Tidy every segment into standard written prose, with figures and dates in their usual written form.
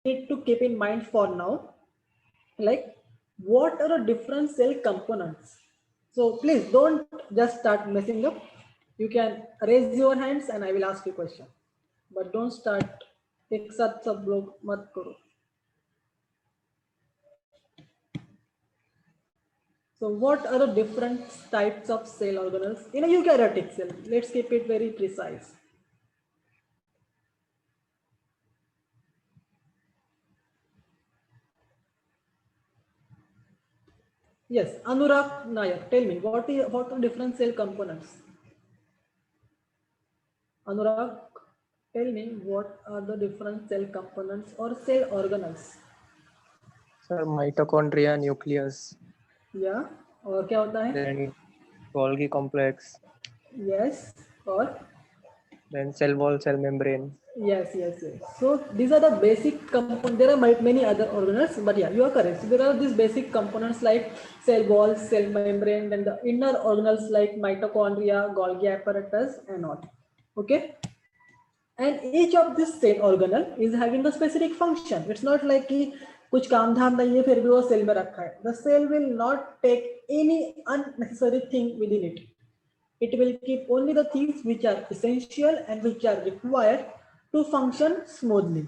need to keep in mind for now, like what are the different cell components. So please don't just start messing up. You can raise your hands and I will ask you question, but don't start एक साथ सब लोग मत करो. So what are the different types of cell organelles in a eukaryotic cell? Let's keep it very precise. Yes, Anurag Nayak, tell me what are different cell components? Anurag, tell me what are the different cell components or cell organelles? Sir, mitochondria, nucleus. Yeah, और क्या होता है? Then Golgi complex. Yes, और Then cell wall, cell membrane. yes. So these are the basic components. There are many other organelles, but yeah, you are correct. So there are these basic components like cell wall, cell membrane, then the inner organelles like mitochondria, Golgi apparatus, and all. Okay. And each of this cell organelle is having a specific function. It's not like कि कुछ काम धाम नहीं है फिर भी वो cell में रखा है. The cell will not take any unnecessary thing within it. It will keep only the things which are essential and which are required to function smoothly.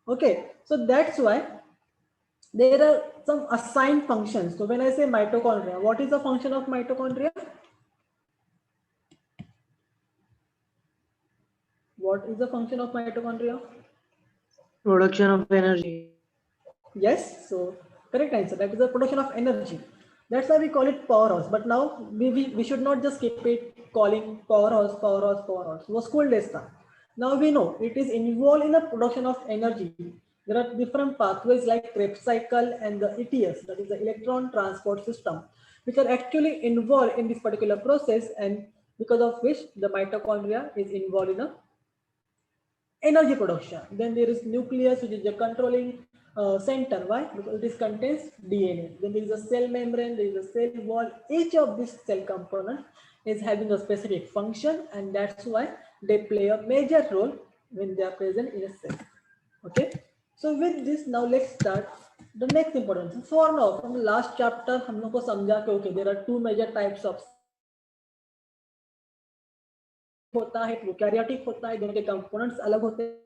Okay, so that's why there are some assigned functions. So when I say mitochondria, what is the function of mitochondria? What is the function of mitochondria? Production of energy. Yes, so correct answer. That is the production of energy. That's why we call it powerhouse. But now we should not just keep it calling powerhouse. वो school days था. Now we know it is involved in the production of energy. There are different pathways like Krebs cycle and the ETS, that is the electron transport system, which are actually involved in this particular process, and because of which the mitochondria is involved in a energy production. Then there is nucleus, which is the controlling center. Why? Because it contains DNA. Then there is a cell membrane, there is a cell wall. Each of these cell components is having a specific function, and that's why they play a major role when they are present in a cell. Okay. So with this, now let's start the next important. So for now, from the last chapter, हम लोग को समझा कि okay, there are two major types of होता है, prokaryotic होता है, दोनों के कंपोनेंट्स अलग होते हैं,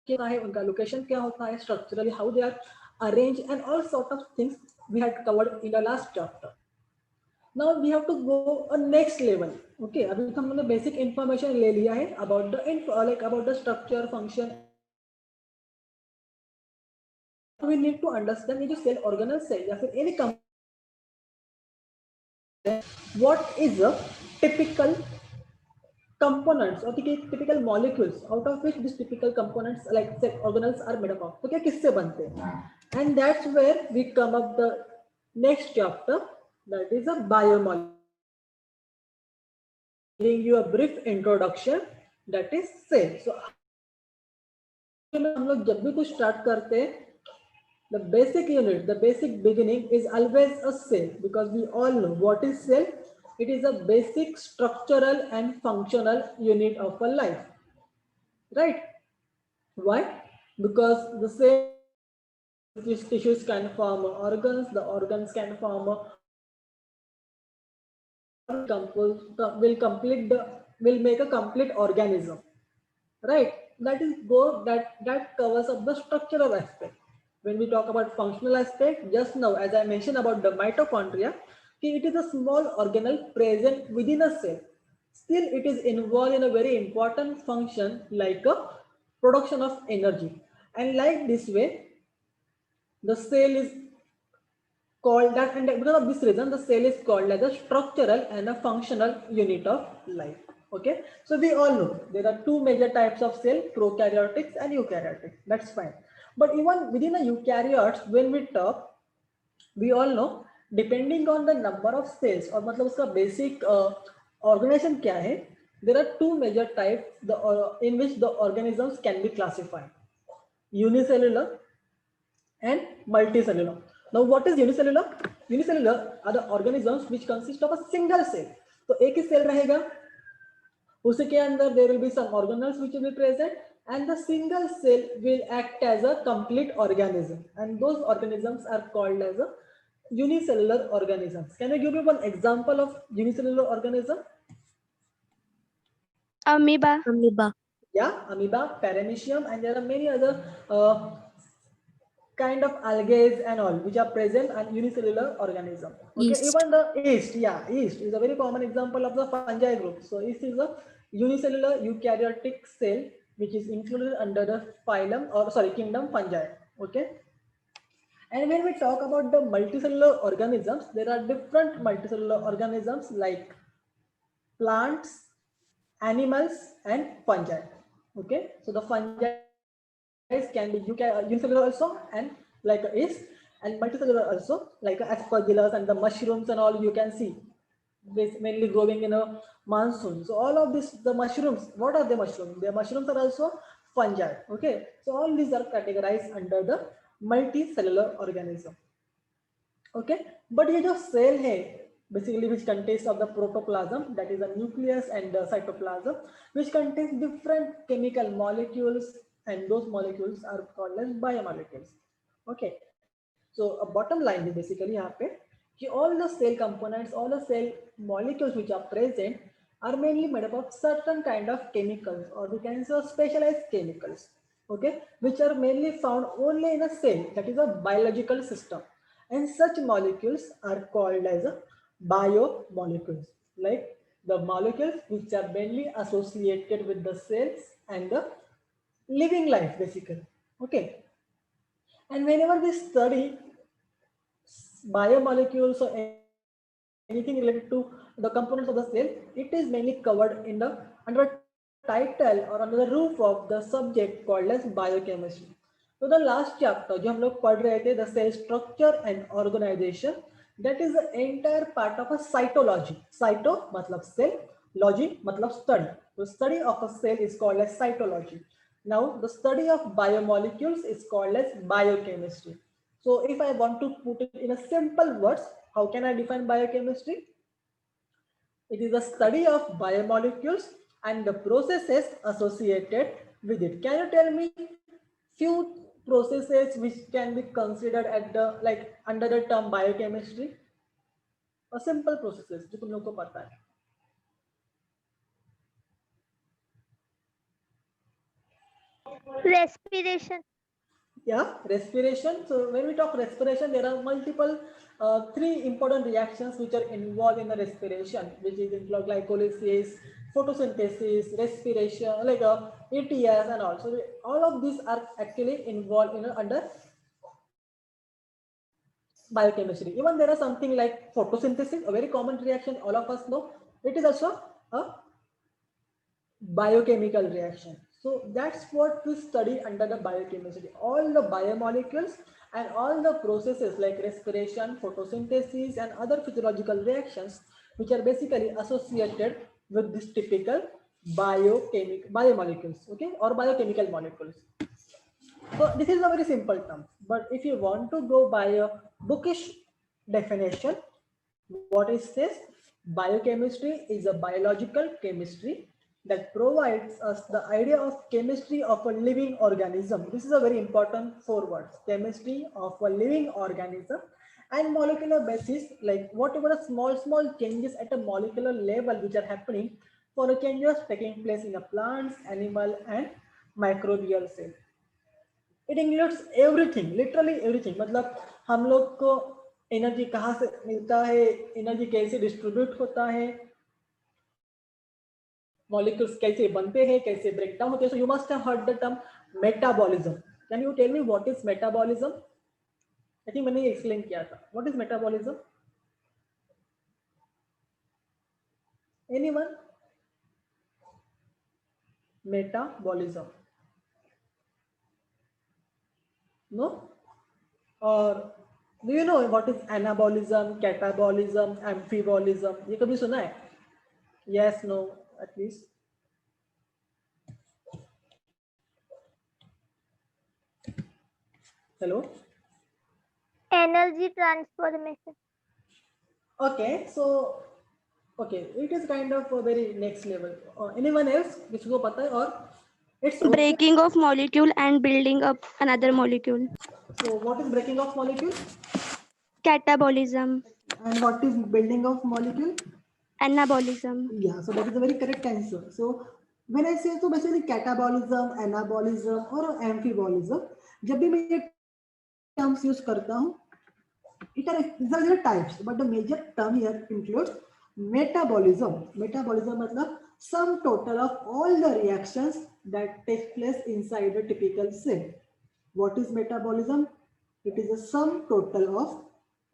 क्या है उनका लोकेशन क्या होता है, structurally how they are arrange and all sort of things we had covered in the last chapter. Now we have to go a next level. Okay, अभी तो हमने बेसिक इंफॉर्मेशन ले लिया है about the structure function. We need to understand ये जो cell organelles है या फिर any component, what is a typical components or typical molecules out of which these typical components like say organelles are made up of. तो क्या किससे बनते हैं? And that's where we come up the next chapter, that is a biomolecule. Giving you a brief introduction, that is cell. So हम लोग जब भी कुछ start करते हैं, the basic unit, the basic beginning is always a cell, because we all know what is cell. It is a basic structural and functional unit of a life, right? Why? Because the cell tissues can form organs, the organs can form will make a complete organism, right? That covers up the structural aspect. When we talk about functional aspect, just now as I mentioned about the mitochondria, it is a small organelle present within a cell. Still, it is involved in a very important function like a production of energy. And like this way, the cell is called that, and because of this reason, the cell is called as a structural and a functional unit of life. Okay, so we all know there are two major types of cell, prokaryotics and eukaryotics. That's fine. But even within a eukaryotes, when we talk, we all know depending on the number of cells और मतलब उसका basic organization क्या है, there are two major types in which the organisms can be classified: unicellular and multicellular. Now what is unicellular? Unicellular are the organisms which consist of a single cell. तो एक ही cell रहेगा, उसके अंदर there will be some organelles which will be present, and the single cell will act as a complete organism, and those organisms are called as a unicellular organisms. Can you give me one example of unicellular organism? Amoeba. Amoeba. Yeah, amoeba, paramecium, and there are many other kind of algae and all which are present in unicellular organism. Okay, Yeast. even the yeast, yeah, yeast is a very common example of the fungi group. So yeast is a unicellular eukaryotic cell which is included under the phylum, or sorry, kingdom fungi. Okay, and when we talk about the multicellular organisms, there are different multicellular organisms like plants, animals, and fungi. Okay, so the fungi can be unicellular also, and like a yeast, and multicellular also, like aspergillus and the mushrooms and all you can see. This mainly growing in a monsoon. So all of this, the mushrooms, what are the mushrooms? The mushrooms are also fungi. Okay, so all these are categorized under the multicellular organism. Okay, but ये जो cell है basically which contains of the protoplasm, that is the nucleus and the cytoplasm, which contains different chemical molecules, and those molecules are called as biomolecules. Okay, so a bottom line is basically यहाँ पे कि all the cell components, all the cell molecules which are present are mainly made up of certain kind of chemicals, or we can say specialized chemicals, okay, which are mainly found only in a cell, that is a biological system, and such molecules are called as a biomolecules, like the molecules which are mainly associated with the cells and the living life basically. Okay, and whenever we study biomolecules or anything related to the components of the cell, it is mainly covered in the under a title or under the roof of the subject called as biochemistry. So the last chapter जो हम लोग पढ़ रहे थे, the cell structure and organization, that is the entire part of a cytology. Cyto मतलब cell, logy मतलब study. The study of a cell is called as cytology. Now the study of biomolecules is called as biochemistry. So if I want to put it in a simple words, how can I define biochemistry? It is the study of biomolecules and the processes associated with it. Can you tell me few processes which can be considered at the like under the term biochemistry? A simple processes जो तुम लोग को पता है. Respiration. Yeah, respiration. So when we talk respiration, there are multiple three important reactions which are involved in the respiration, which is include glycolysis, photosynthesis, respiration, like ATS and all. So all of these are actually involved in under biochemistry. Even there are something like photosynthesis, a very common reaction all of us know. It is also a biochemical reaction. So that's what we study under the biochemistry. All the biomolecules and all the processes like respiration, photosynthesis, and other physiological reactions, which are basically associated with this typical biomolecules, okay, or biochemical molecules. So this is a very simple term, but if you want to go by a bookish definition, what it says, biochemistry is a biological chemistry that provides us the idea of chemistry of a living organism. This is a very important four words: chemistry of a living organism, and molecular basis, like whatever the small changes at a molecular level which are happening for the changes taking place in a plants, animal, and microbial cell. It includes everything, literally everything. मतलब हम लोग को energy कहाँ से मिलता है, energy कैसे distribute होता है, मॉलिक्यूल्स कैसे बनते हैं, कैसे ब्रेक डाउन होते हैं. So you must have heard the term metabolism. Can you tell me what is metabolism? I think मैंने एक्सप्लेन किया था. What is metabolism? Anyone? Metabolism. No? Or do you know what is anabolism, catabolism, amphibolism? ये कभी सुना है? Yes, no, at least. Hello? Energy transformation. Okay, so okay, it is kind of a very next level. Anyone else? किसी को पता है और It's okay. Breaking of molecule and building up another molecule. So what is breaking of molecule? Catabolism. And what is building of molecule? Anabolism. Yeah, so that is a very correct answer. So when I say, so basically catabolism, anabolism or amphibolism, जब भी मैं ये terms use करता हूँ, these are the types, but the major term here includes metabolism. Metabolism मतलब sum total of all the reactions that take place inside a typical cell. What is metabolism? It is a sum total of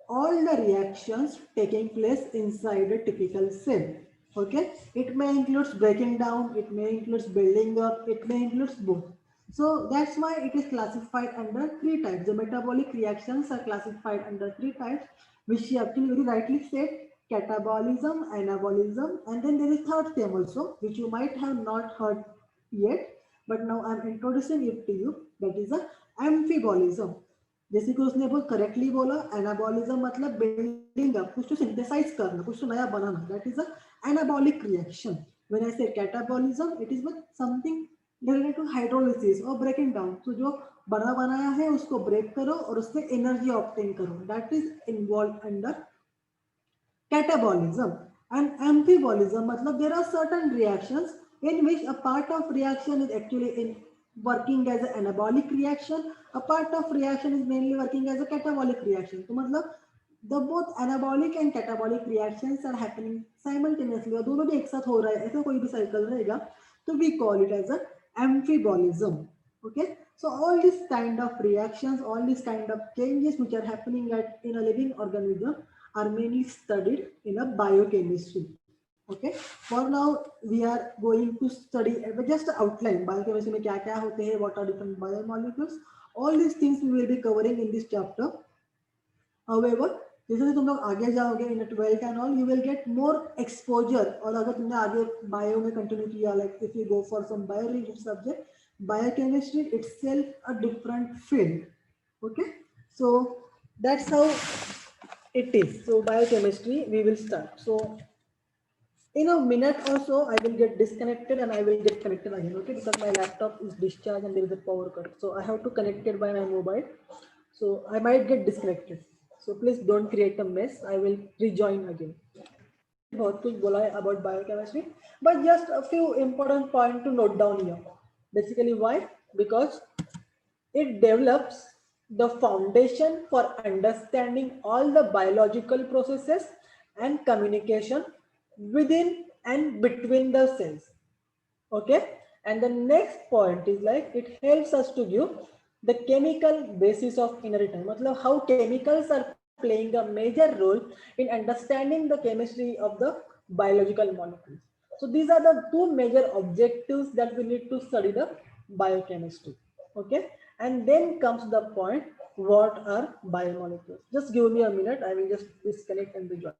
all the reactions taking place inside a typical cell. Okay, it may include breaking down, it may include building up, it may include both. So that's why it is classified under three types. The metabolic reactions are classified under three types, which she actually very rightly said: catabolism, anabolism, and then there is third term also, which you might have not heard yet, but now I'm introducing it to you. That is a amphibolism. जैसे कि उसने बहुत correctly बोला, anabolism मतलब building up, कुछ तो synthesise करना, कुछ तो नया बनाना, that is a anabolic reaction. When I say catabolism, it is with something related to hydrolysis और ब्रेकिंग डाउन. तो जो बना बनाया है उसको ब्रेक करो और उससे एनर्जी ऑब्टेन करो, that is involve under catabolism. And amphibolism matlab there are certain reactions in which a part of reaction is actually in working as an anabolic reaction, a part of reaction is mainly working as a catabolic reaction. So matlab the both anabolic and catabolic reactions are happening simultaneously और दोनों भी एक साथ हो रहा है, ऐसा कोई भी साइकिल रहेगा तो we call it as a amphibolism. Okay, so all these kind of reactions, all these kind of changes which are happening in a living organism are mainly studied in a biochemistry. Okay, for now we are going to study just outline biochemistry में क्या क्या होते हैं, what are different biomolecules, all these things we will be covering in this chapter. However, जैसे जैसे तुम लोग आगे जाओगे in 12th and all, you will get more exposure. और अगर तुमने आगे bio में continue किया, like if you go for some bio related subject, biochemistry itself a different field. Okay, so that's how it is. So biochemistry we will start. So in a minute or so I will get disconnected and I will get connected again. Okay, because my laptop is discharged and there is a power cut, so I have to connect it by my mobile, so I might get disconnected. So please don't create a mess. I will rejoin again. बहुत कुछ बोला है about biochemistry, but just a few important points to note down here. Basically why? Because it develops the foundation for understanding all the biological processes and communication within and between the cells. Okay, and the next point is like it helps us to give the chemical basis of inheritance, matlab how chemicals are playing a major role in understanding the chemistry of the biological molecules. So these are the two major objectives that we need to study the biochemistry. Okay, and then comes the point, what are biomolecules? Just give me a minute, I will just disconnect and rejoin.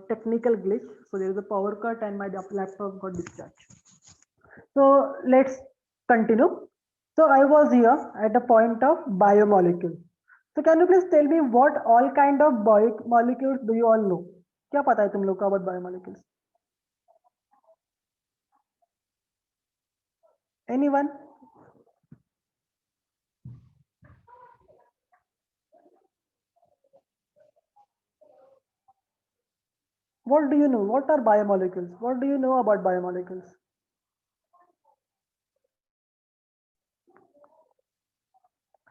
Technical glitch. So there is a power cut and my laptop got discharged. So let's continue. So I was here at the point of biomolecule. So can you please tell me what all kind of biomolecules do you all know? क्या पता है तुम लोग को about biomolecules? Anyone? What do you know? What are biomolecules? What do you know about biomolecules?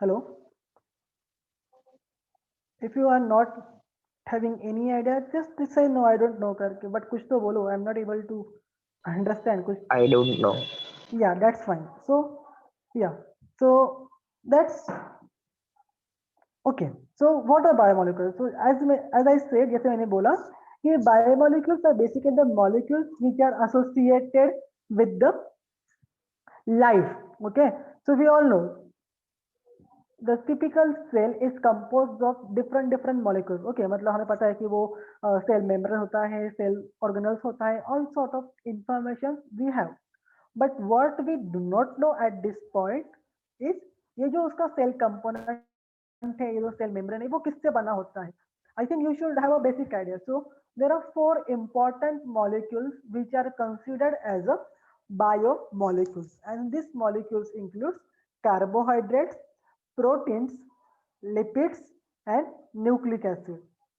Hello? If you are not having any idea, just say no, I don't know करके. But कुछ तो बोलो. I'm not able to understand. कुछ. I don't know. Yeah, that's fine. So yeah, so that's okay. So what are biomolecules? So as I said, जैसे मैंने बोला कि biomolecules are basically the molecules which are associated with the life. Okay, so we all know the typical cell is composed of different molecules. Okay, मतलब हमें पता है कि वो cell membrane होता है, cell organelles होता है, all sort of information we have. But what we do not know at this point is ये जो उसका cell component है, ये जो cell membrane है, वो किससे बना होता है? I think you should have a basic idea. So there are 4 important molecules which are considered as a biomolecules, and these molecules include carbohydrates, proteins, lipids, and nucleic acid.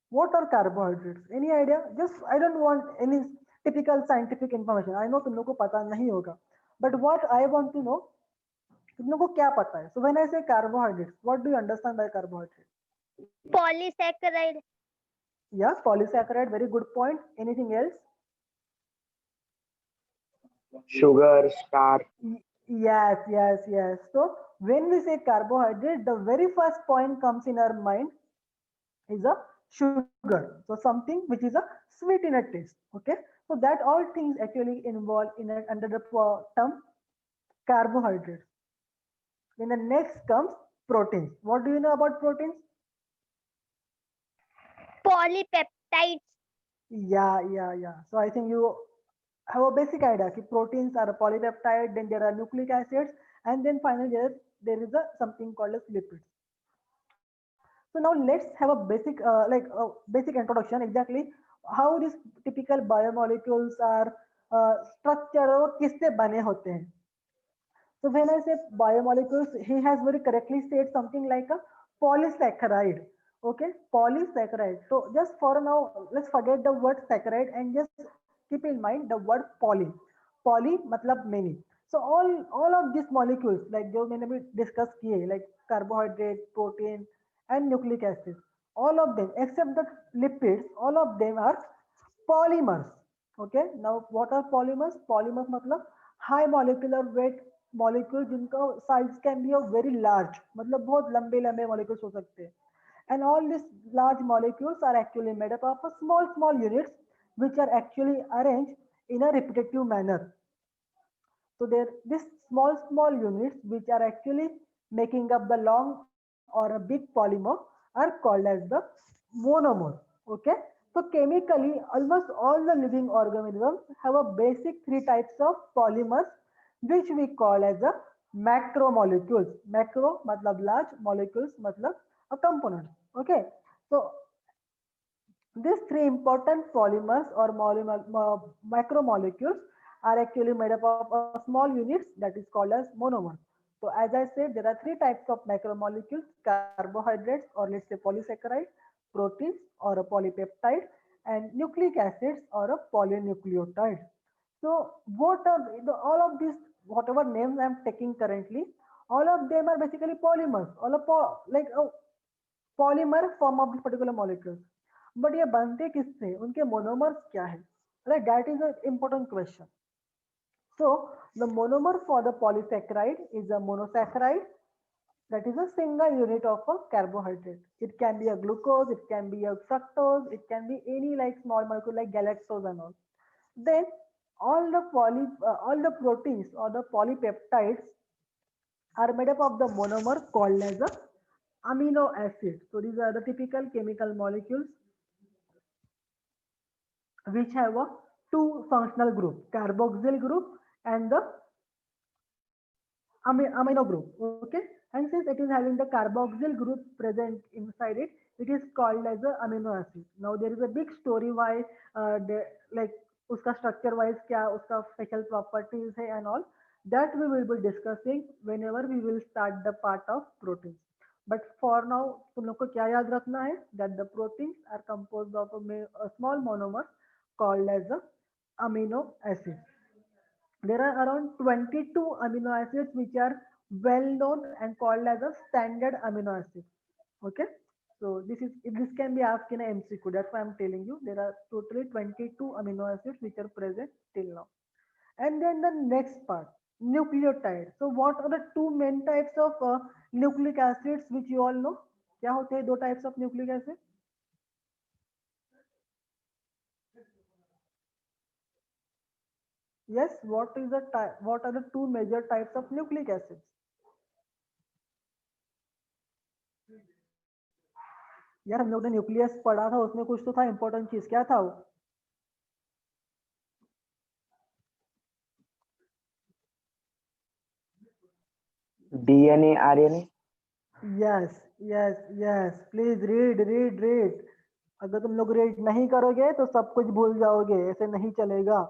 What are carbohydrates? Any idea? Just I don't want any typical scientific information. I know तुम लोगों को पता नहीं होगा. But what I want to know, तुम लोगों को क्या पता है? So when I say carbohydrates, what do you understand by carbohydrates? Polysaccharide. Yeah, polysaccharide. Very good point. Anything else? Sugar, starch. Yes. So when we say carbohydrate, the very first point comes in our mind is a sugar. So something which is a sweet in a taste. Okay. So that all things actually involved in it under the term carbohydrates. Then the next comes proteins. What do you know about proteins? Polypeptides. Yeah. So I think you have a basic idea. Proteins are a polypeptide, then there are nucleic acids, and then finally there is a something called as lipids. So now let's have a basic basic introduction exactly how these typical biomolecules are structured और किससे बने होते हैं. So when I say biomolecules, he has very correctly said something like a polysaccharide. Okay, polysaccharide. So just for now, let's forget the word saccharide and just keep in mind the word poly. Poly matlab many. So all of these molecules like जो मैंने भी discuss किए like carbohydrate, protein, and nucleic acid, all of them except the lipids, all of them are polymers. Okay, now what are polymers? Polymers मतलब high molecular weight molecule जिनका size can be of very large, मतलब बहुत लंबे लंबे molecules हो सकते हैं. And all these large molecules are actually made up of a small units which are actually arranged in a repetitive manner. So these small units which are actually making up the long or a big polymer are called as the monomer. Okay. So chemically, almost all the living organisms have a basic 3 types of polymers which we call as a macromolecules. Macro matlab large, molecules matlab a component. Okay. So these 3 important polymers or macromolecules are actually made up of small units that is called as monomer. So as I said, there are 3 types of macromolecules: carbohydrates or let's say polysaccharide, proteins or a polypeptide, and nucleic acids or a polynucleotide. So what are all of these, whatever names I am taking currently, all of them are basically polymers, all like a polymer form of this particular molecules. But ये बनते किससे, उनके monomers क्या है? Right, that is an important question. So the monomer for the polysaccharide is a monosaccharide, that is a single unit of a carbohydrate. It can be a glucose, it can be a fructose, it can be any like small molecule like galactose and all. Then all the proteins or the polypeptides are made up of the monomer called as a amino acid. So these are the typical chemical molecules which have a 2 functional group, carboxyl group and the amino group. Okay, and since it is having the carboxyl group present inside it, it is called as a amino acid. Now there is a big story why like uska structure wise kya uska special properties hai and all. That we will be discussing whenever we will start the part of proteins. But for now, तुम लोग को क्या याद रखना है? That the proteins are composed of a small monomer called as a amino acid. There are around 22 amino acids which are well known and called as a standard amino acid. Okay, so this can be asked in a MCQ. That's why I'm telling you there are totally 22 amino acids which are present till now. And then the next part, nucleotide. So what are the two main types of nucleic acids which you all know? क्या होते हैं दो types of nucleic acid? Yes, what is the type? What are the two major types of nucleic acids? यार हम लोग ने nucleus पढ़ा था, उसमें कुछ तो था इंपॉर्टेंट चीज, क्या था वो? DNA, RNA. Yes please read. अगर तुम लोग रीड नहीं करोगे तो सब कुछ भूल जाओगे, ऐसे नहीं चलेगा.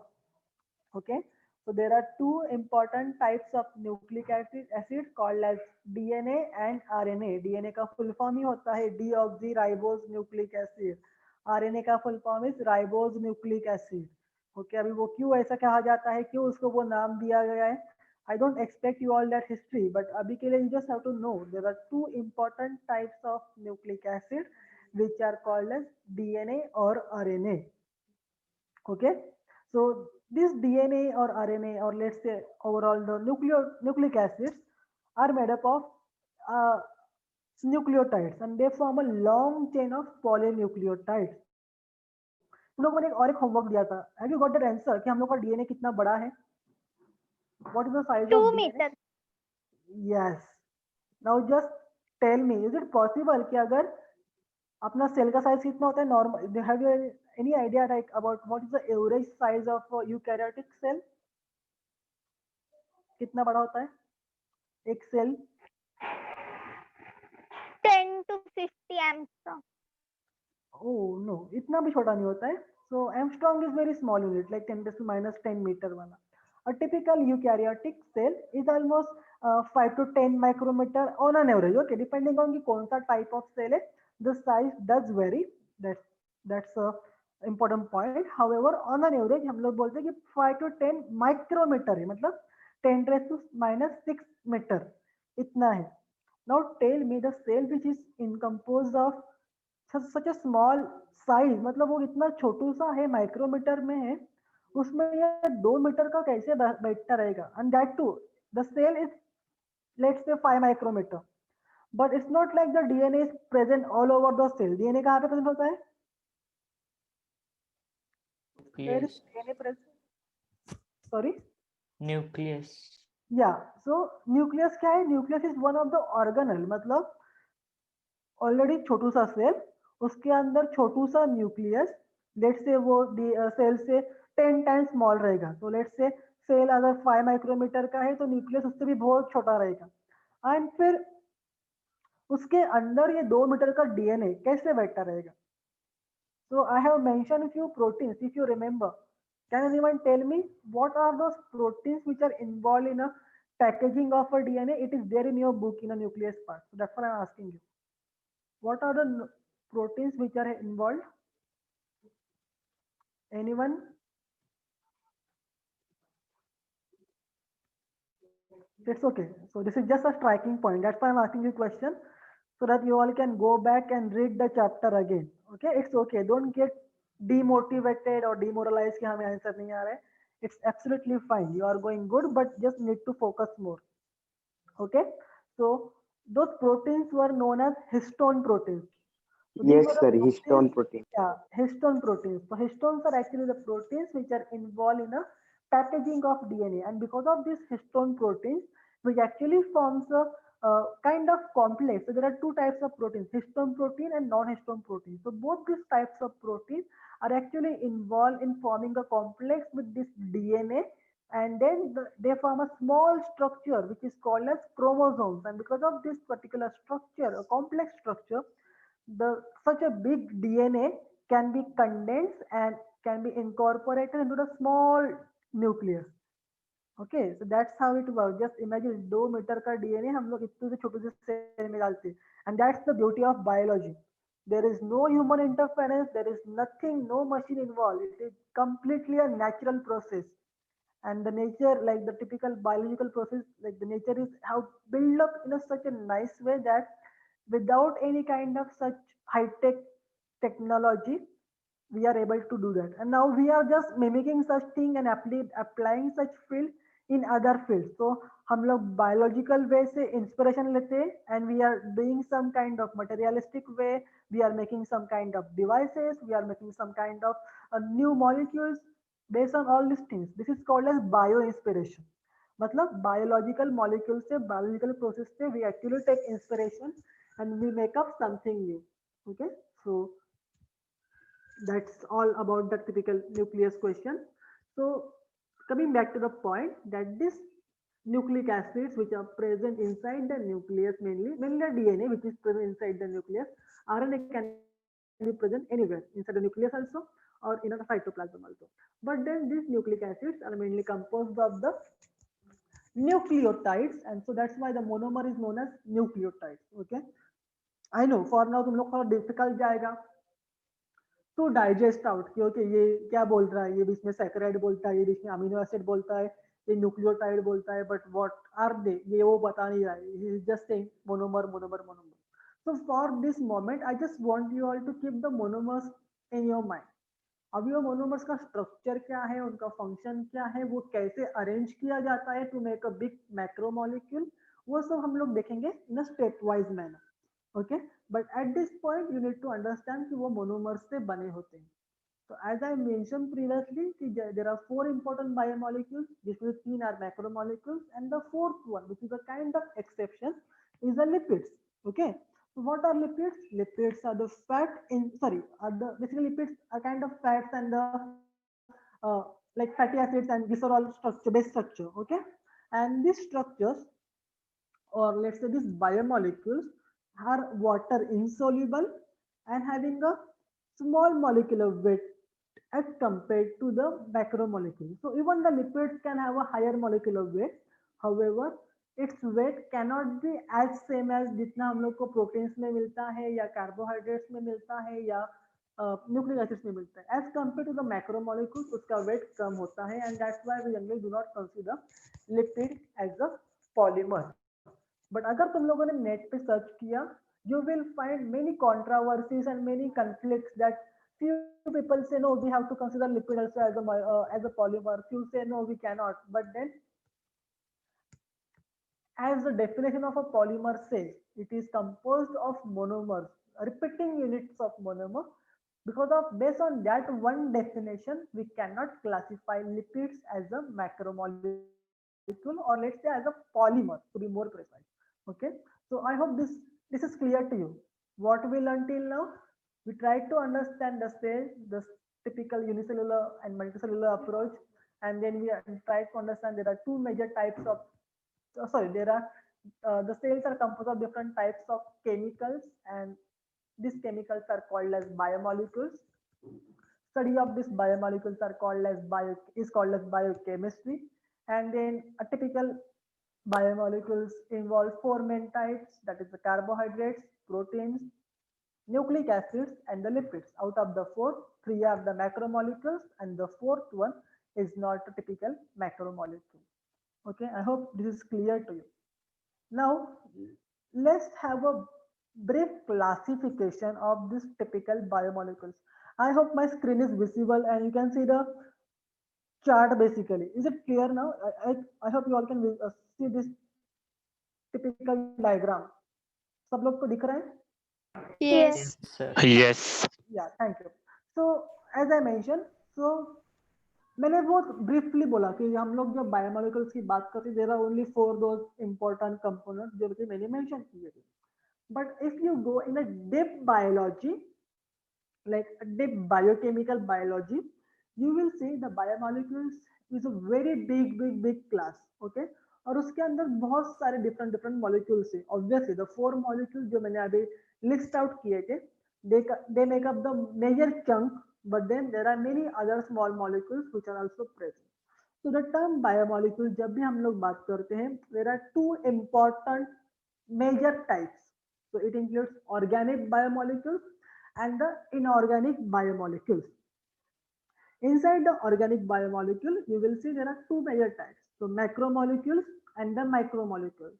Okay, so there are two important types of nucleic acid called as DNA and RNA. DNA का full form ही होता है deoxyribose nucleic acid. RNA का full form is ribose nucleic acid. Okay, अभी वो क्यों ऐसा कहा जाता है, क्यों उसको वो नाम दिया गया है? I don't expect you all that history, but अभी के लिए you just have to know there are two important types of nucleic acid which are called as DNA or RNA. Okay, so this DNA or RNA, or let's say overall the nucleic acids are made up of nucleotides, and they form a long chain of polynucleotides. तुम लोगों ने और एक homework दिया था, have you got that answer कि हम लोग का डीएनए कितना बड़ा है? What is the size 2 of DNA? meters. Yes, now just tell me, is it possible कि अगर अपना सेल का साइज कितना होता है normal, have you any idea like about what is the average size of eukaryotic cell? कितना बड़ा होता है एक cell? 10 to 50 angstrom. Oh no, इतना भी छोटा नहीं होता है. So angstrom is very small unit, like 10 to minus 10 meter वाला. A typical eukaryotic cell is almost 5 to 10 micrometer on an average. Okay, depending on कि कौन सा type of cell है, the size does vary. That's a important point. However, on an average हम लोग बोलते हैं कि 5 to 10 micrometer है, मतलब 10 raised to minus 6 meter इतना है. Now tell me the cell which is composed of such a small size, मतलब वो इतना छोटू सा है, माइक्रोमीटर में है, उसमें ये 2 मीटर का कैसे बैठता रहेगा? And that too, the cell is let's say 5 micrometer, but it's not like the DNA is present all over the cell. DNA कहाँ पे present होता है? Where is Nucleus. DNA present? Sorry? Nucleus. Yeah, so nucleus क्या है? Nucleus is one of the organelle, मतलब already छोटू सा cell, उसके अंदर छोटू सा न्यूक्लियस, लेट्स से वो सेल से 10 टाइम्स स्मॉल रहेगा. तो लेट्स से सेल अगर 5 माइक्रोमीटर का है तो न्यूक्लियस उससे भी बहुत छोटा रहेगा. एंड फिर उसके अंदर ये 2 मीटर का डीएनए कैसे बैठा रहेगा? So I have mentioned few proteins, if you remember. Can anyone tell me what are those proteins which are involved in a packaging of a DNA? It is there in your book in a nucleus part. So that's what I'm asking you. What are the proteins which are involved? Anyone? It's okay. So this is just a striking point. That's why I'm asking you question, so that you all can go back and read the chapter again. Okay, it's okay. Don't get demotivated or demoralized कि हमें answer नहीं आ रहा है. It's absolutely fine. You are going good, but just need to focus more. Okay. So those proteins were known as histone proteins. So these Yes, were the sir. proteins- Histone protein. Yeah, histone proteins. So histones are actually the proteins which are involved in a packaging of DNA, and because of these histone proteins, which actually forms a kind of complex. So there are two types of proteins: histone protein and non-histone protein. So both these types of proteins are actually involved in forming a complex with this DNA, and then they form a small structure which is called as chromosomes. And because of this particular structure, a complex structure, the such a big DNA can be condensed and can be incorporated into the small nucleus. Okay, so that's how it works. Just imagine 2 metre का DNA हम लोग इतने से छोटे से cell में डालते हैं, and that's the beauty of biology. There is no human interference, there is nothing, no machine involved. It is completely a natural process. And the nature, like the typical biological process, like the nature is how built up in a such a nice way that without any kind of such high tech technology we are able to do that, and now we are just mimicking such thing and applying such field in other fields. So हम लोग biological way से inspiration लेते हैं and we are doing some kind of materialistic way. We are making some kind of devices, we are making some kind of new molecules based on all these things. This is called as bio inspiration. मतलब biological molecules से biological process से we actually take inspiration and we make up something new. Okay, so that's all about the typical nucleus question. So coming back to the point that this nucleic acids which are present inside the nucleus, mainly the DNA which is present inside the nucleus, RNA can be present anywhere inside the nucleus also or in a cytoplasm also. But then these nucleic acids are mainly composed of the nucleotides, and so that's why the monomer is known as nucleotides. Okay, I know for now तुम लोग थोड़ा difficult जाएगा to digest out कि okay ये क्या बोल रहा है, ये बीच में सैकराइड बोलता है, ये बीच में अमीनो एसिड बोलता है, ये न्यूक्लियोटाइड बोलता है, बट व्हाट आर दे ये वो बता नहीं रहा है, he is just saying monomer monomer monomer. So for this moment I just want you all to keep the monomers in your mind. अब ये मोनोमर्स का स्ट्रक्चर क्या है, उनका फंक्शन क्या है, वो कैसे अरेंज किया जाता है to make a big macromolecule, वो सब हम लोग देखेंगे in a step wise manner. Okay, but at this point you need to understand कि वो मोनोमर्स से बने होते हैं. So as I mentioned previously, there are 4 important biomolecules. This is 3 are macromolecules, and the fourth one, which is a kind of exception, is the lipids. Okay. So what are lipids? Lipids are the fat in are the basically lipids are kind of fats and the like fatty acids, and these are all structure based structure. Okay, and these structures, or let's say these biomolecules, are water insoluble and having a small molecular weight as compared to the macromolecule. So even the lipids can have a higher molecular weight. However, its weight cannot be as same as जितना हम लोग को proteins में मिलता है या carbohydrates में मिलता है या nucleic acids में मिलता है. As compared to the macromolecules, उसका weight कम होता है, and that's why we generally do not consider lipid as a polymer. But अगर तुम लोगों ने नेट पे सर्च किया, you will find many controversies and many conflicts that few people say no, we have to consider lipid also as a polymer. Few say no, we cannot. But then, as the definition of a polymer says, it is composed of monomers, repeating units of monomer. Because of based on that one definition, we cannot classify lipids as a macromolecule, or let's say as a polymer, to be more precise. Okay, so I hope this is clear to you. What we learned till now, we tried to understand the cell, the typical unicellular and multicellular approach, and then we tried to understand there are two major types of there are the cells are composed of different types of chemicals, and these chemicals are called as biomolecules. Study of these biomolecules are called as biochemistry. And then a typical biomolecules involve 4 main types, that is the carbohydrates, proteins, nucleic acids, and the lipids. Out of the 4, 3 are the macromolecules, and the fourth one is not a typical macromolecule. Okay, I hope this is clear to you. Now, let's have a brief classification of these typical biomolecules. I hope my screen is visible and you can see the chart basically. Is it clear now? I hope you all can see this typical diagram. सब लोग को दिख रहा है? Yes. Yes. Yeah, thank you. So as I mentioned, so मैंने बहुत briefly बोला कि हम लोग जब बायोमोलिकुल्स की बात करते, there are only 4 those important components जो कि मैंने मेंशन किए थे. But if you go in a deep biology, like deep biochemical biology, you will see the biomolecules is a very big class. Okay, और उसके अंदर बहुत सारे different molecules है. Obviously the 4 molecules जो मैंने अभी list out किए थे, they make up the major chunk, but then there are many other small molecules which are also present. So the term biomolecule, जब भी हम लोग बात करते हैं, there are two important major types. So it includes organic biomolecules and the inorganic biomolecules. Inside the organic biomolecule, you will see there are two major types. So macromolecules and the micromolecules.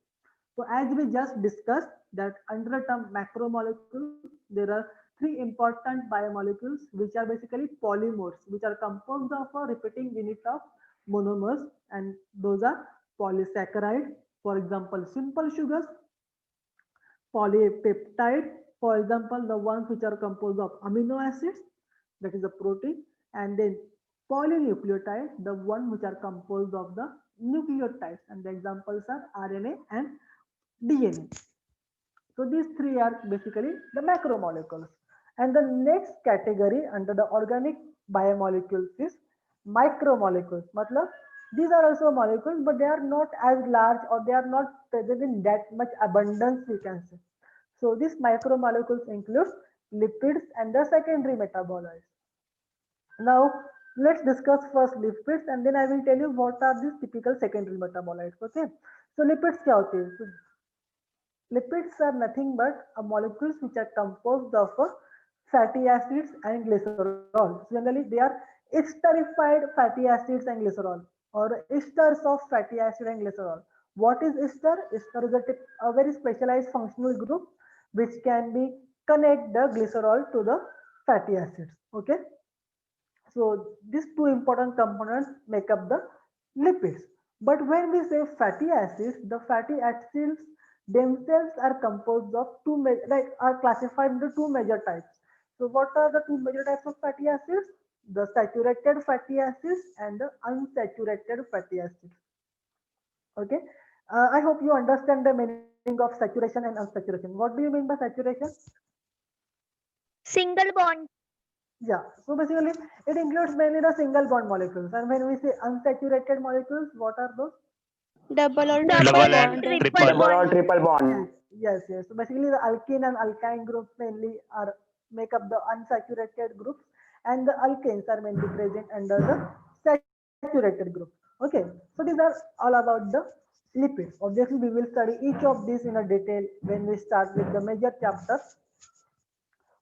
So as we just discussed that under the term macromolecules, there are three important biomolecules which are basically polymers, which are composed of a repeating unit of monomers, and those are polysaccharide, for example, simple sugars, polypeptide, for example, the ones which are composed of amino acids, that is a protein, and then polynucleotide, the one which are composed of the nucleotides, and the examples are RNA and DNA. So these three are basically the macromolecules. And the next category under the organic biomolecules is micromolecules. Matlab, these are also molecules, but they are not as large, or they are not present in that much abundance, we can say. So these micromolecules include lipids and the secondary metabolites. Now let's discuss first lipids, and then I will tell you what are these typical secondary metabolites. Okay, so lipids क्या होते हैं? So lipids are nothing but molecules which are composed of fatty acids and glycerol. So generally, they are esterified fatty acids and glycerol, or esters of fatty acid and glycerol. What is ester? Ester is a very specialized functional group which can be connect the glycerol to the fatty acids. Okay. So these two important components make up the lipids. But when we say fatty acids, the fatty acids themselves are composed of are classified into two major types. So what are the two major types of fatty acids? The saturated fatty acids and the unsaturated fatty acids. Okay. I hope you understand the meaning of saturation and unsaturation. What do you mean by saturation? Single bond. Yeah, so basically it includes mainly the single bond molecules. And when we say unsaturated molecules, what are those? Double or Double triple and bond. triple Double or bond. triple bond. Yes. So basically the alkene and alkyne groups mainly are make up the unsaturated groups, and the alkanes are mainly present under the saturated group. Okay, so these are all about the lipids. Obviously, we will study each of these in a detail when we start with the major chapters,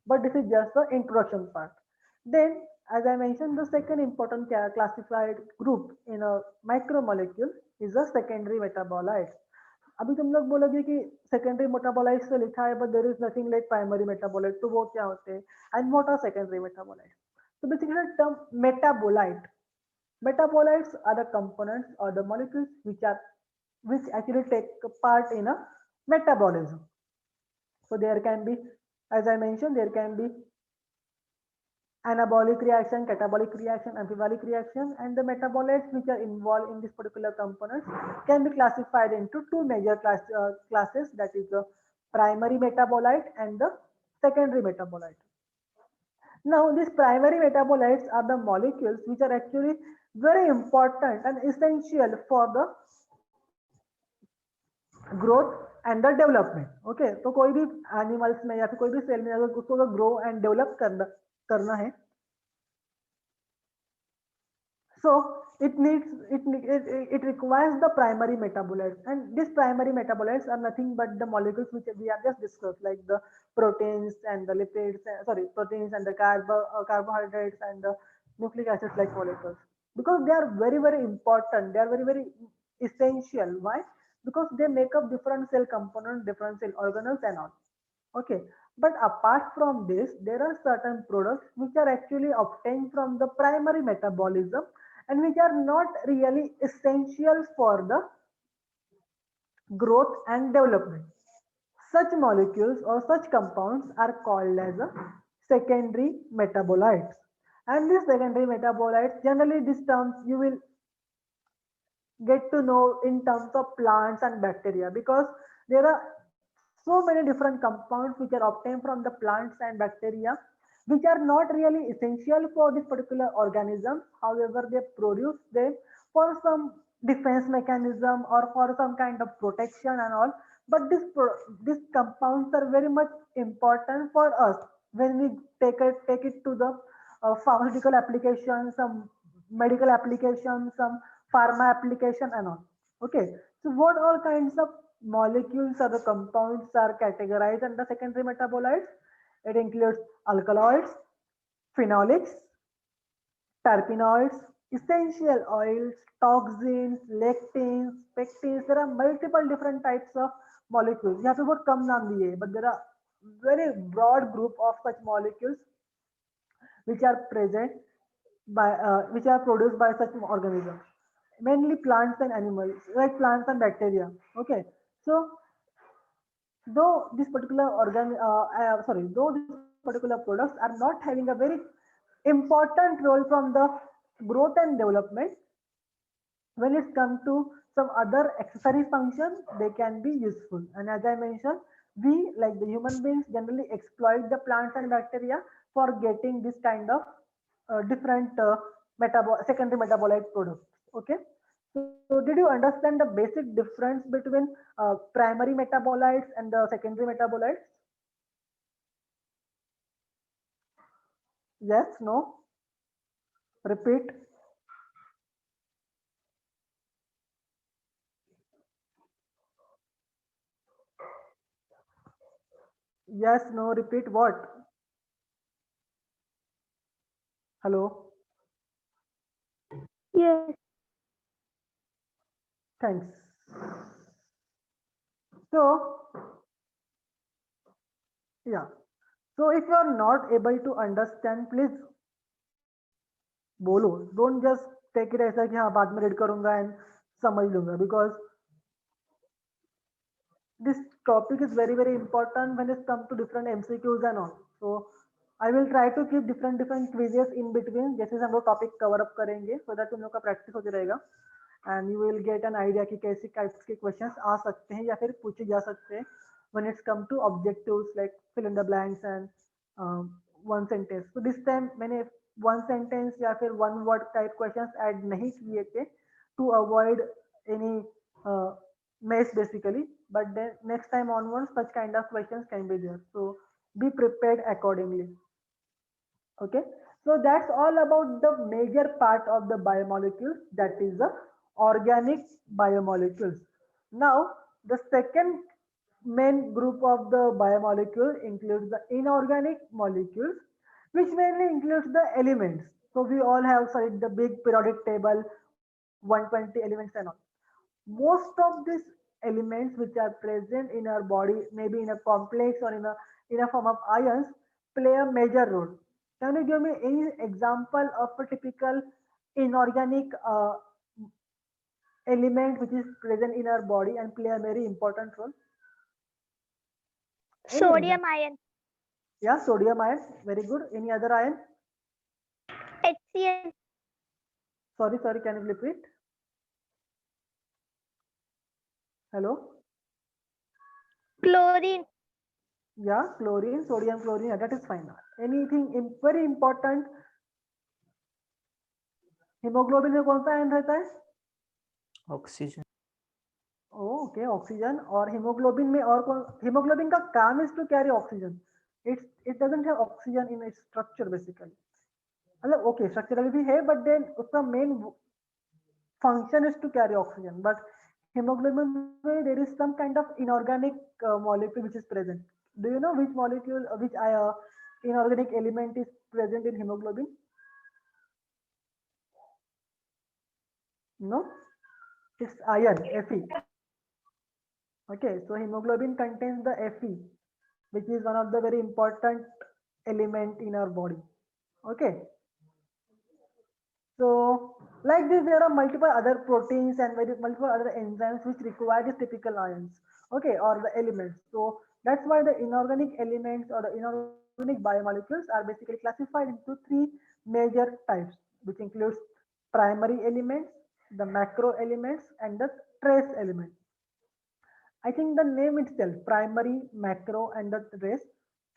but this is just the introduction part. Then, as I mentioned, the second important classified group in a micromolecule is a secondary metabolites. अभी तुम लोग बोलोगे कि secondary metabolites से लिखा है, but there is nothing like primary metabolites. तो वो क्या होते हैं? And what are secondary metabolites? So basically, the term metabolites are the components or the molecules which actually take part in a metabolism. So there can be, as I mentioned, there can be anabolic reaction, catabolic reaction, amphibolic reaction, and the metabolites which are involved in this particular components can be classified into two major classes, that is the primary metabolite and the secondary metabolite. Now these primary metabolites are the molecules which are actually very important and essential for the growth and the development. Okay, तो कोई भी animals में या फिर कोई भी cell में अगर उसको grow and develop करना है, so it requires the primary metabolites, and these primary metabolites are nothing but the molecules which we have just discussed, like the proteins and the lipids, proteins and the carbohydrates and the nucleic acids like molecules, because they are very, very important. They are very, very essential. Why? Because they make up different cell components, different cell organelles and all. Okay, but apart from this, there are certain products which are actually obtained from the primary metabolism and which are not really essential for the growth and development. Such molecules or such compounds are called as a secondary metabolites. And these secondary metabolites, generally these terms you will get to know in terms of plants and bacteria, because there are so many different compounds which are obtained from the plants and bacteria which are not really essential for this particular organism. However, they produce them for some defense mechanism or for some kind of protection and all. But these compounds are very much important for us when we take it to the pharmaceutical applications, some medical applications, some pharma application and all. Okay, so what all kinds of molecules or the compounds are categorized under secondary metabolites? It includes alkaloids, phenolics, terpenoids, essential oils, toxins, lectins, pectins. There are multiple different types of molecules. यहाँ पे बहुत कम नाम दिए हैं, but there are very broad group of such molecules which are present by which are produced by such organisms, mainly plants and animals, like plants and bacteria. Okay, so though this particular though these particular products are not having a very important role from the growth and development, when it's come to some other accessory function, they can be useful. And as I mentioned, we like the human beings generally exploit the plants and bacteria for getting this kind of different secondary metabolite products. Okay, so did you understand the basic difference between primary metabolites and the secondary metabolites? Yes, no, repeat. Yes, no, repeat what? Hello, Yes. thanks. So, yeah. So if you are not able to understand, please बोलो. Don't just take it ऐसा कि हाँ बाद में read करूंगा and समझ लूंगा, because this topic is very important when it comes to different MCQs and all. So I will try to keep different quizzes in between, जैसे हम लोग टॉपिक कवर अप करेंगे, so that तुम लोग का प्रैक्टिस होते रहेगा and you will get an idea कि कैसे टाइप्स के क्वेश्चंस आ सकते हैं या फिर पूछे जा सकते हैं when it's come to objectives like fill in the blanks and one sentence. So this time मैंने one sentence या फिर one word type questions add नहीं किए थे to avoid any mess basically, but then next time onwards such kind of questions can be there, so be prepared accordingly. Okay, so that's all about the major part of the biomolecules, that is the organic biomolecules. Now the second main group of the biomolecule includes the inorganic molecules, which mainly includes the elements. So we all have studied the big periodic table, 120 elements and all. Most of these elements which are present in our body, maybe in a complex or in a form of ions, play a major role. Can you give me any example of a typical inorganic element which is present in our body and play a very important role? Any Sodium example? ion. Yeah, sodium ion. Very good. Any other ion? HCl. Sorry, can you repeat? Hello? Chlorine. Yeah, chlorine, sodium chlorine, yeah, that is fine. Anything very important? Hemoglobin में कौन सा ion रहता है? Oxygen. Okay, oxygen. और haemoglobin में और कौन? Haemoglobin का काम is to carry oxygen. It doesn't have oxygen in its structure basically. मतलब ओके, स्ट्रक्चरली भी है, बट देन उसका main function is to carry oxygen. But hemoglobin में there is some kind of inorganic molecule which is present. Do you know which molecule, which inorganic element is present in hemoglobin? No, it's iron, Fe. Okay, so hemoglobin contains the Fe, which is one of the very important element in our body. Okay, so like this, there are multiple other proteins and multiple other enzymes which require these typical ions, okay, or the elements. So that's why the inorganic elements or the inorganic biomolecules are basically classified into three major types, which includes primary elements, the macro elements, and the trace elements. I think the name itself, primary, macro, and the trace,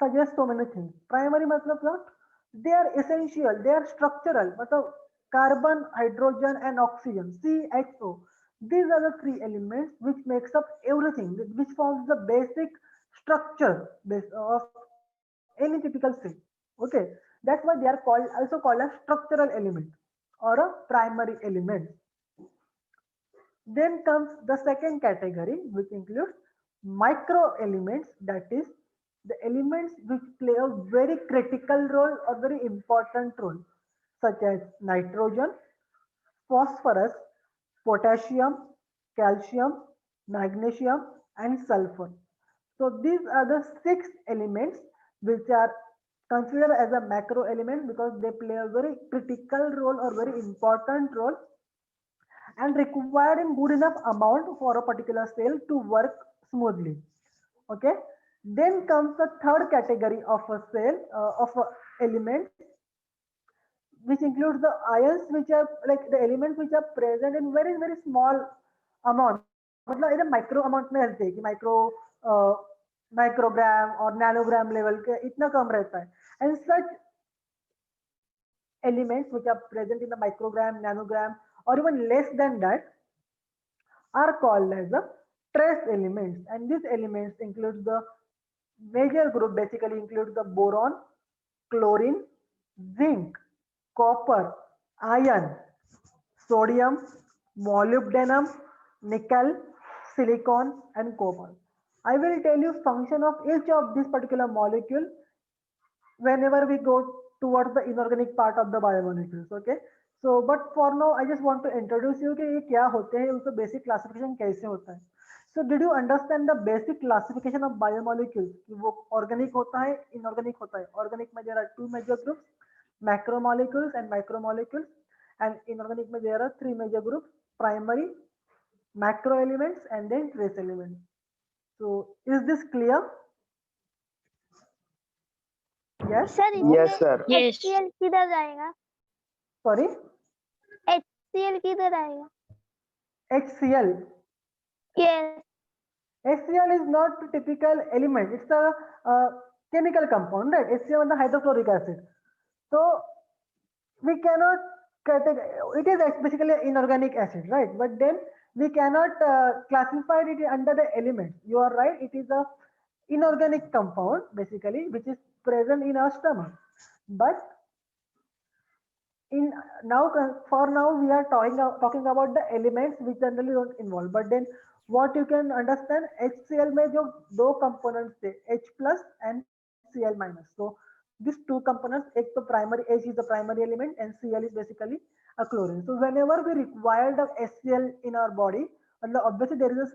suggests so many things. Primary matlab what? They are essential, they are structural. Matlab carbon, hydrogen, and oxygen, CHO. These are the three elements which makes up everything, which forms the basic structure of any typical cell. Okay, that's why they are also called as structural element or a primary element. Then comes the second category, which includes micro elements, that is the elements which play a very critical role or very important role, such as nitrogen, phosphorus, potassium, calcium, magnesium, and sulfur. So these are the 6 elements which are considered as a macro element because they play a very critical role or very important role and required in good enough amount for a particular cell to work smoothly. Okay. Then comes the third category of a cell of a element, which includes the ions, which are like the elements which are present in very very small amount. मतलब इधर micro amount में रहते हैं कि microgram और nanogram level के इतना कम रहता है. And such elements which are present in the microgram, nanogram, or even less than that are called as the trace elements. And these elements include the major group, basically includes the boron, chlorine, zinc, copper, iron, sodium, molybdenum, nickel, silicon, and cobalt. I will tell you function of each of this particular molecule whenever we go towards the inorganic part of the biomolecules. Okay. So, but for now, I just want to introduce you कि ये क्या होते हैं, उसका basic classification कैसे होता है. So, did you understand the basic classification of biomolecules? कि वो organic होता है, inorganic होता है. Organic में there are 2 major groups, macromolecules and micromolecules, and inorganic में there are 3 major groups, primary, macro elements, and then trace elements. So, is this clear? Yes. Sir Yes, इसमें sir. Yes. HCl किधर जाएगा? Sorry. HCl किधर आएगा? HCl. Yes. HCl is not a typical element. It's a chemical compound, right? HCl is the hydrochloric acid. So we cannot it is basically an inorganic acid, right? But then we cannot classify it under the element. You are right. It is a inorganic compound basically, which is present in our stomach. But in now for now we are talking about the elements which generally don't involve. But then what you can understand, HCl में जो दो components थे, H plus and Cl minus. So these 2 components, एक तो primary, H is the primary element and Cl is basically a chlorine. So whenever we require the HCl in our body, मतलब obviously there is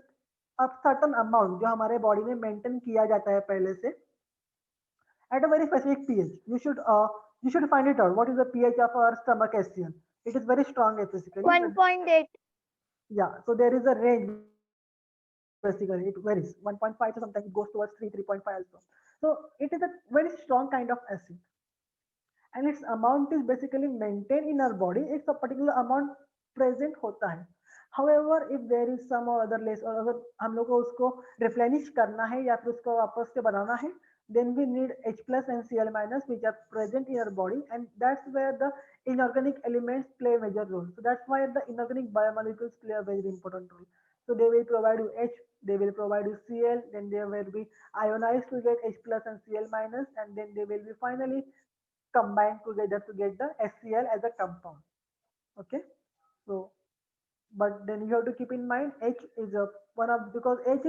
a certain amount जो हमारे body में maintain किया जाता है पहले से at a very specific pH. You should find it out. What is the pH of our stomach HCl? It is very strong basically. 1.8. Yeah, so there is a range basically. It varies 1.5 to sometimes it goes towards 3.5 also. So it is a very strong kind of acid, and its amount is basically maintained in our body. It's a particular amount present होता है. However, if there is some or other less, और अगर हम लोग को उसको replenish करना है या फिर उसको वापस से बनाना है, then we need H plus and Cl minus which are present in our body, and that's where the inorganic elements play a major role. So that's why the inorganic biomolecules play a very important role. So they will provide you H, they will provide you Cl, then they will be ionized to get H plus and Cl minus, and then they will be finally combined together to get the HCl as a compound. Okay. So but then you have to keep in mind H is a one of, because H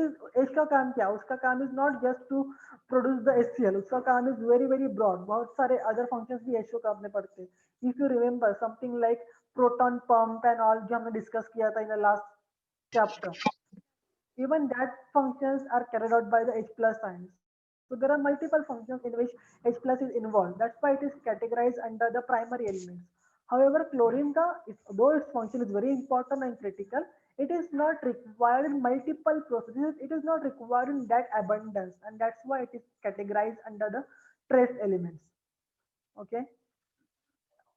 का काम क्या, उसका काम is not just to produce the HCl, उसका काम is very very broad. बहुत सारे other functions भी H का अपने पढ़ते हैं. If you remember something like proton pump and all जो हमने discuss किया था in the last chapter, even that functions are carried out by the H plus ions. So there are multiple functions in which H plus is involved. That's why it is categorized under the primary elements. However, chlorine though its function is very important and critical, it is not required in multiple processes. It is not required in that abundance, and that's why it is categorized under the trace elements. Okay.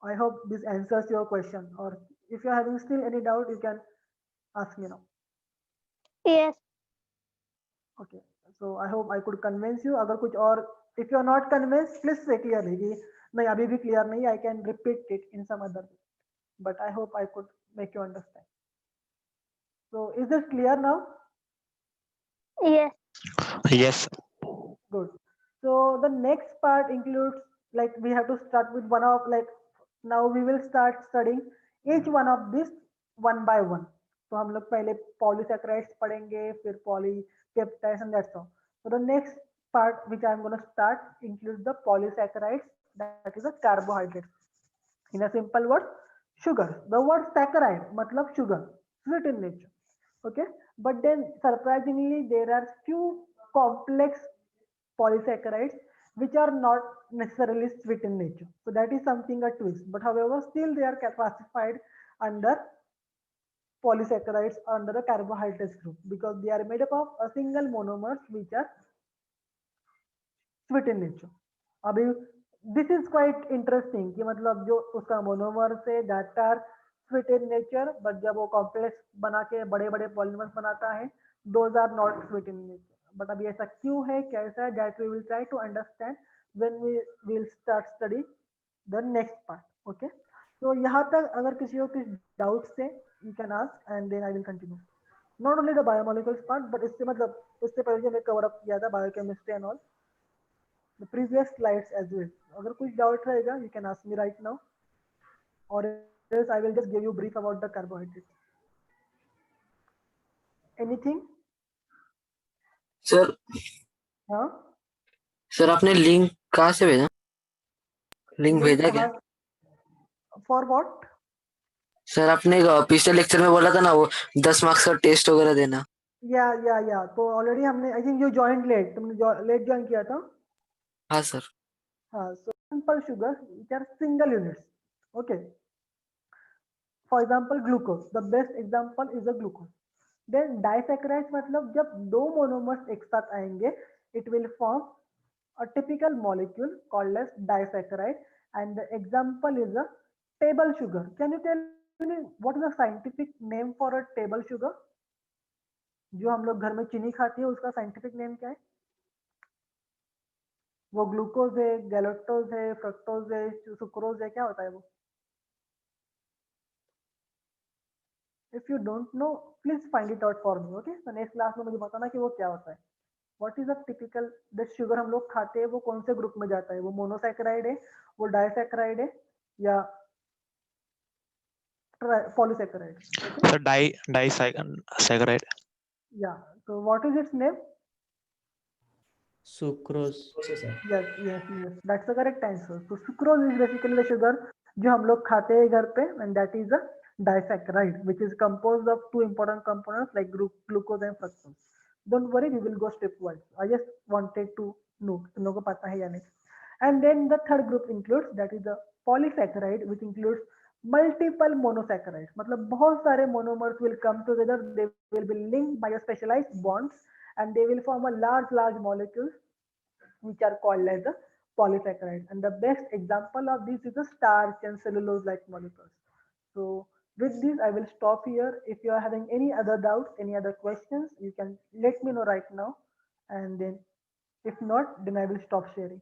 I hope this answers your question, or if you're having still any doubt, you can ask me now. Yes. Okay. So I hope I could convince you. अगर कुछ और, if you are not convinced, please say clearly कि नहीं अभी भी clear नहीं. I can repeat it in some other way, but I hope I could make you understand. So is this clear now? Yes. Yes. Good. So the next part includes, like, we have to start with one of, like, now we will start studying each one of these one by one. तो हम लोग पहले polysaccharides पढ़ेंगे, फिर polypeptides and that's all. So the next part which I'm going to start includes the polysaccharides, that is a carbohydrate. In a simple word, sugar. The word saccharide matlab sugar, sweet in nature. Okay, but then surprisingly there are few complex polysaccharides which are not necessarily sweet in nature. So that is something a twist. But however, still they are classified under polysaccharides under the carbohydrates group because they are made up of a single monomers which are sweet in nature. अभी this is quite interesting कि मतलब जो उसका monomer से that are sweet in nature, but जब वो complex बना के बड़े बड़े polymers बनाता है, those are not sweet in nature. But अभी ऐसा क्यों है, कैसा है, that we will try to understand when we will start study the next part. Okay, so यहाँ तक अगर किसी को कुछ doubts है, you can ask and then I will continue. Not only the biomolecules part, but इससे मतलब इससे पहले जो मैं cover up किया था biochemistry and all, the previous slides as well. अगर कुछ doubt रहेगा, you can ask me right now, or else I will just give you brief about the carbohydrates. Anything? Sir हाँ? सर आपने link कहाँ से भेजा? लिंक Link भेजा क्या? कहाँ- For what? सर आपने पिछले लेक्चर में बोला था ना वो 10 मार्क्स का टेस्ट वगैरह देना. या तो ऑलरेडी हमने I think you joined late, तुमने लेट ज्वाइन किया था. हाँ सर. हाँ, so simple sugars which are single units. Okay. For example, glucose. The best example is a glucose. Then disaccharides मतलब जब दो monomers एक साथ आएंगे, it will form a typical molecule called as disaccharide, and the example is a table sugar. Can you tell me what is the scientific name for a table sugar? जो हम लोग घर में चीनी खाती है उसका साइंटिफिक नेम क्या है? वो ग्लूकोज है, गैलेक्टोज है, फ्रक्टोज है, सुक्रोज है, क्या होता है वो? If you don't know, please find it out for me. Okay, so next class में मुझे बताना कि वो क्या होता है. What is a typical the sugar हम लोग खाते हैं वो कौन से ग्रुप में जाता है? वो मोनोसैकेराइड है, वो डाइसैकेराइड है या polysaccharide? So disaccharide. Yeah. So what is its name? Sucrose. Yes. That's the correct answer. So sucrose is basically the sugar जो हम लोग खाते हैं घर पे, and that is a disaccharide which is composed of two important components like glucose and fructose. Don't worry, we will go stepwise. I just wanted to know तुम लोगों को पता है या नहीं. And then the third group includes, that is the polysaccharide, which includes multiple monosaccharides. मतलब बहुत सारे monomers will come together, they will be linked by a specialized bonds and they will form a large molecules which are called as the polysaccharide. And the best example of this is the starch and cellulose like molecules. So with this, I will stop here. If you are having any other doubts, any other questions, you can let me know right now. And then if not, then I will stop sharing.